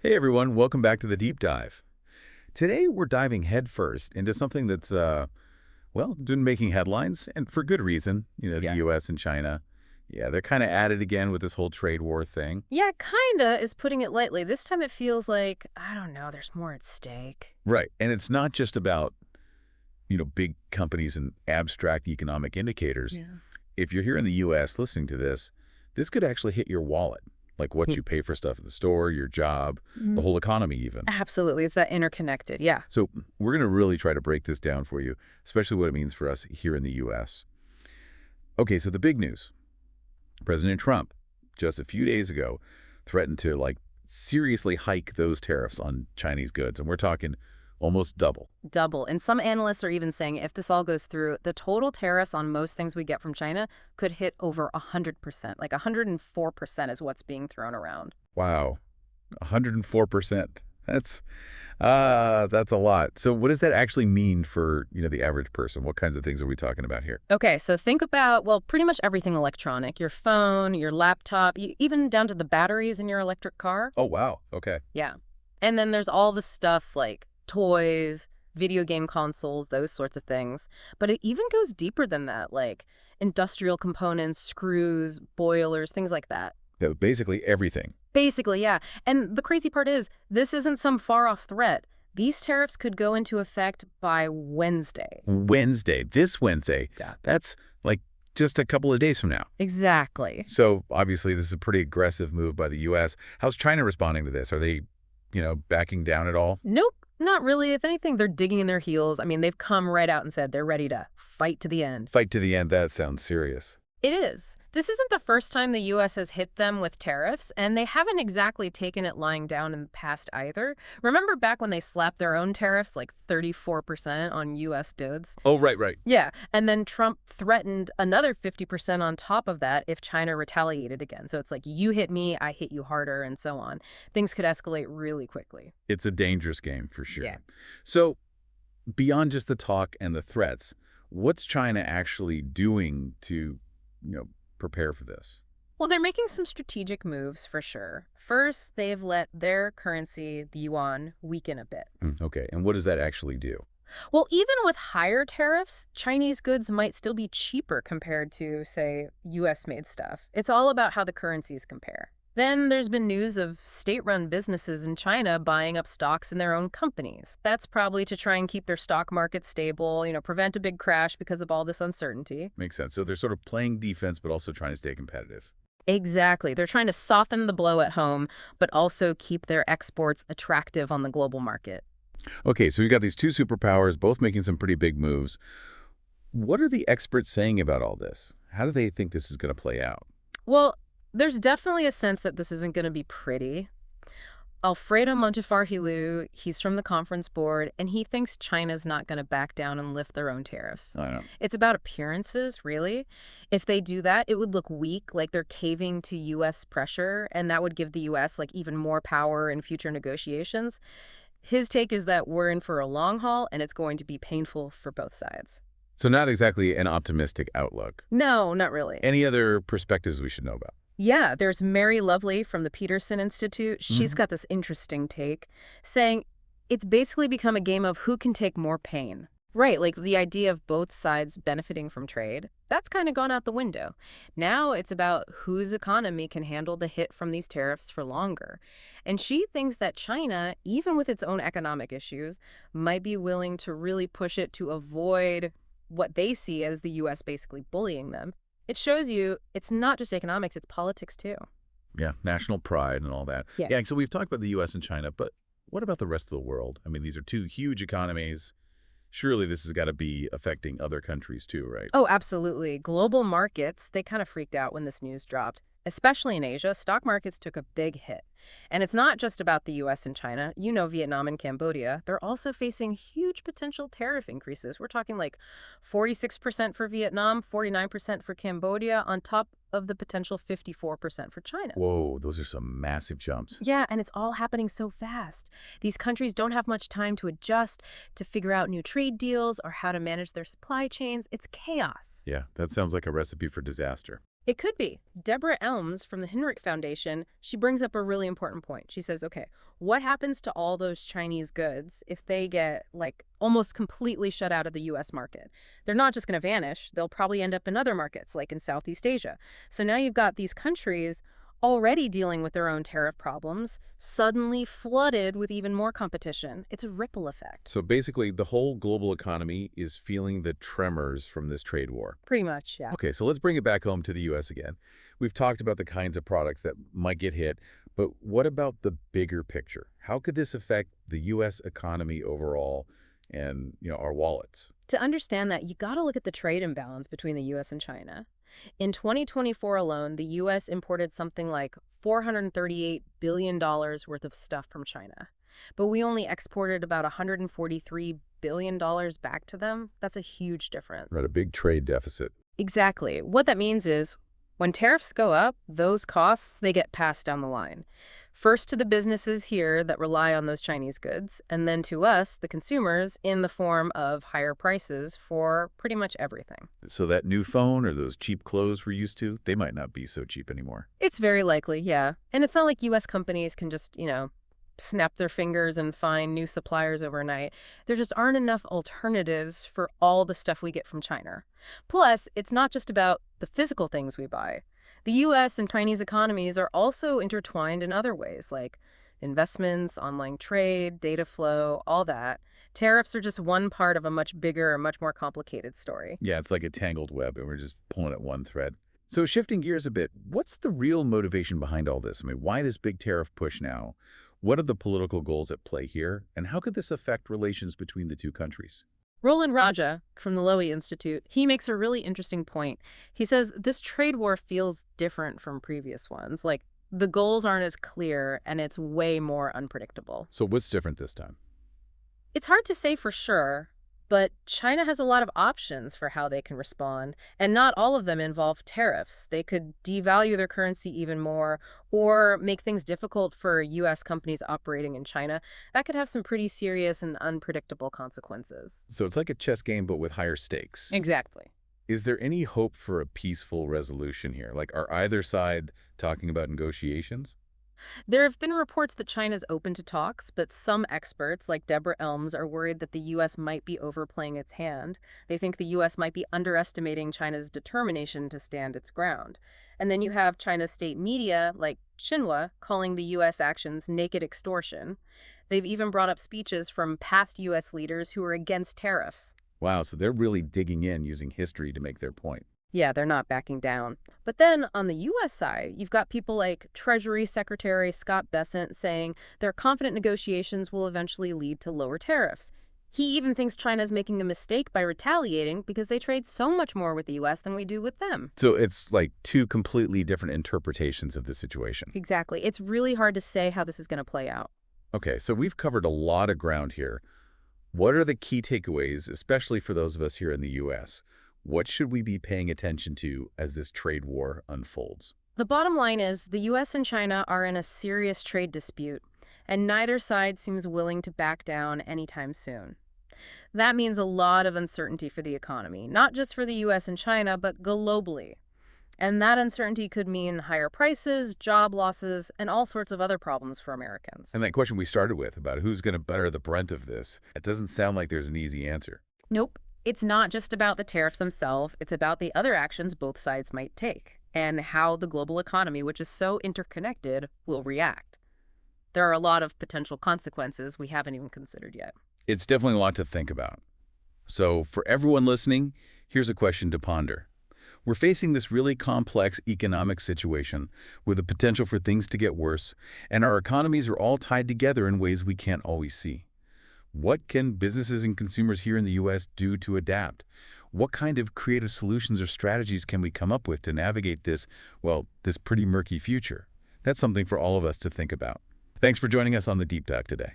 Hey everyone, welcome back to the Deep Dive. Today we're diving headfirst into something that's, been making headlines, and for good reason. The Yeah. U.S. and China. Yeah, they're kind of at it again with this whole trade war thing. Yeah, kinda is putting it lightly. This time it feels like, I don't know, there's more at stake. Right, and it's not just about, big companies and abstract economic indicators. Yeah. If you're here in the U.S. listening to this could actually hit your wallet, like what Mm. you pay for stuff at the store, your job, the Mm. whole economy even. Absolutely. It's that interconnected. Yeah. So we're going to really try to break this down for you, especially what it means for us here in the U.S. Okay, so the big news. President Trump, just a few days ago, threatened to, seriously hike those tariffs on Chinese goods. And we're talking almost double. Double. And some analysts are even saying if this all goes through, the total tariffs on most things we get from China could hit over 100%. Like 104% is what's being thrown around. Wow, 104%. That's a lot. So what does that actually mean for, the average person? What kinds of things are we talking about here? Okay, so think about, well, pretty much everything electronic. Your phone, your laptop, even down to the batteries in your electric car. Oh, wow. Okay. Yeah. And then there's all the stuff like toys, video game consoles, those sorts of things. But it even goes deeper than that, like industrial components, screws, boilers, things like that. Yeah, basically everything. Basically, yeah. And the crazy part is, this isn't some far-off threat. These tariffs could go into effect by Wednesday. Wednesday, this Wednesday. Yeah. That's like just a couple of days from now. Exactly. So obviously this is a pretty aggressive move by the U.S. How's China responding to this? Are they, backing down at all? Nope, not really. If anything, they're digging in their heels. I mean, they've come right out and said they're ready to fight to the end. Fight to the end, that sounds serious. It is. This isn't the first time the U.S. has hit them with tariffs, and they haven't exactly taken it lying down in the past either. Remember back when they slapped their own tariffs, like 34% on U.S. goods? Oh, right, right. Yeah, and then Trump threatened another 50% on top of that if China retaliated again. So it's like, you hit me, I hit you harder, and so on. Things could escalate really quickly. It's a dangerous game for sure. Yeah. So beyond just the talk and the threats, what's China actually doing to, prepare for this? Well, they're making some strategic moves for sure. First, they've let their currency, the yuan, weaken a bit. Okay, and what does that actually do? Well, even with higher tariffs, Chinese goods might still be cheaper compared to, say, US-made stuff. It's all about how the currencies compare. Then there's been news of state-run businesses in China buying up stocks in their own companies. That's probably to try and keep their stock market stable, prevent a big crash because of all this uncertainty. Makes sense. So they're sort of playing defense, but also trying to stay competitive. Exactly. They're trying to soften the blow at home, but also keep their exports attractive on the global market. Okay, so we got these two superpowers, both making some pretty big moves. What are the experts saying about all this? How do they think this is going to play out? Well, there's definitely a sense that this isn't going to be pretty. Alfredo Montefiore-Hilou, he's from the conference board, and he thinks China's not going to back down and lift their own tariffs. I don't know. It's about appearances, really. If they do that, it would look weak, like they're caving to U.S. pressure, and that would give the U.S. even more power in future negotiations. His take is that we're in for a long haul, and it's going to be painful for both sides. So not exactly an optimistic outlook. No, not really. Any other perspectives we should know about? Yeah, there's Mary Lovely from the Peterson Institute. She's got this interesting take, saying it's basically become a game of who can take more pain. Right, like the idea of both sides benefiting from trade, that's kind of gone out the window. Now it's about whose economy can handle the hit from these tariffs for longer. And she thinks that China, even with its own economic issues, might be willing to really push it to avoid what they see as the U.S. basically bullying them. It shows you it's not just economics, it's politics too. Yeah, national pride and all that. Yeah. Yeah, so we've talked about the U.S. and China, but what about the rest of the world? I mean, these are two huge economies. Surely this has got to be affecting other countries too, right? Oh, absolutely. Global markets, they kind of freaked out when this news dropped. Especially in Asia, stock markets took a big hit. And it's not just about the US and China. Vietnam and Cambodia, they're also facing huge potential tariff increases. We're talking like 46% for Vietnam, 49% for Cambodia, on top of the potential 54% for China. Whoa, those are some massive jumps. Yeah, and it's all happening so fast. These countries don't have much time to adjust, to figure out new trade deals or how to manage their supply chains. It's chaos. Yeah, that sounds like a recipe for disaster. It could be. Deborah Elms from the Hinrich Foundation, she brings up a really important point. She says, okay, what happens to all those Chinese goods if they get like almost completely shut out of the US market? They're not just going to vanish. They'll probably end up in other markets like in Southeast Asia. So now you've got these countries already dealing with their own tariff problems, suddenly flooded with even more competition. It's a ripple effect. So basically, the whole global economy is feeling the tremors from this trade war. Pretty much, yeah. Okay, so let's bring it back home to the U.S. again. We've talked about the kinds of products that might get hit, but what about the bigger picture? How could this affect the U.S. economy overall and, our wallets? To understand that, you got to look at the trade imbalance between the US and China. In 2024 alone, the US imported something like $438 billion worth of stuff from China. But we only exported about $143 billion back to them. That's a huge difference. Right, a big trade deficit. Exactly. What that means is when tariffs go up, those costs, they get passed down the line. First to the businesses here that rely on those Chinese goods, and then to us, the consumers, in the form of higher prices for pretty much everything. So that new phone or those cheap clothes we're used to, they might not be so cheap anymore. It's very likely, yeah. And it's not like US companies can just, snap their fingers and find new suppliers overnight. There just aren't enough alternatives for all the stuff we get from China. Plus, it's not just about the physical things we buy. The US and Chinese economies are also intertwined in other ways, like investments, online trade, data flow, all that. Tariffs are just one part of a much bigger and much more complicated story. Yeah, it's like a tangled web, and we're just pulling at one thread. So shifting gears a bit, what's the real motivation behind all this? I mean, why this big tariff push now? What are the political goals at play here, and how could this affect relations between the two countries? Roland Raja from the Lowy Institute, he makes a really interesting point. He says this trade war feels different from previous ones. Like, the goals aren't as clear and it's way more unpredictable. So what's different this time? It's hard to say for sure, but China has a lot of options for how they can respond, and not all of them involve tariffs. They could devalue their currency even more or make things difficult for U.S. companies operating in China. That could have some pretty serious and unpredictable consequences. So it's like a chess game, but with higher stakes. Exactly. Is there any hope for a peaceful resolution here? Like, are either side talking about negotiations? There have been reports that China's open to talks, but some experts, like Deborah Elms, are worried that the U.S. might be overplaying its hand. They think the U.S. might be underestimating China's determination to stand its ground. And then you have China's state media, like Xinhua, calling the U.S. actions naked extortion. They've even brought up speeches from past U.S. leaders who are against tariffs. Wow, so they're really digging in using history to make their point. Yeah, they're not backing down. But then on the U.S. side, you've got people like Treasury Secretary Scott Bessent saying they're confident negotiations will eventually lead to lower tariffs. He even thinks China's making a mistake by retaliating because they trade so much more with the U.S. than we do with them. So it's like two completely different interpretations of the situation. Exactly. It's really hard to say how this is going to play out. Okay, so we've covered a lot of ground here. What are the key takeaways, especially for those of us here in the U.S.? What should we be paying attention to as this trade war unfolds? The bottom line is the U.S. and China are in a serious trade dispute, and neither side seems willing to back down anytime soon. That means a lot of uncertainty for the economy, not just for the U.S. and China, but globally. And that uncertainty could mean higher prices, job losses, and all sorts of other problems for Americans. And that question we started with about who's going to bear the brunt of this, it doesn't sound like there's an easy answer. Nope. It's not just about the tariffs themselves. It's about the other actions both sides might take and how the global economy, which is so interconnected, will react. There are a lot of potential consequences we haven't even considered yet. It's definitely a lot to think about. So for everyone listening, here's a question to ponder. We're facing this really complex economic situation with the potential for things to get worse, and our economies are all tied together in ways we can't always see. What can businesses and consumers here in the U.S. do to adapt? What kind of creative solutions or strategies can we come up with to navigate this, well, this pretty murky future? That's something for all of us to think about. Thanks for joining us on the Deep Talk today.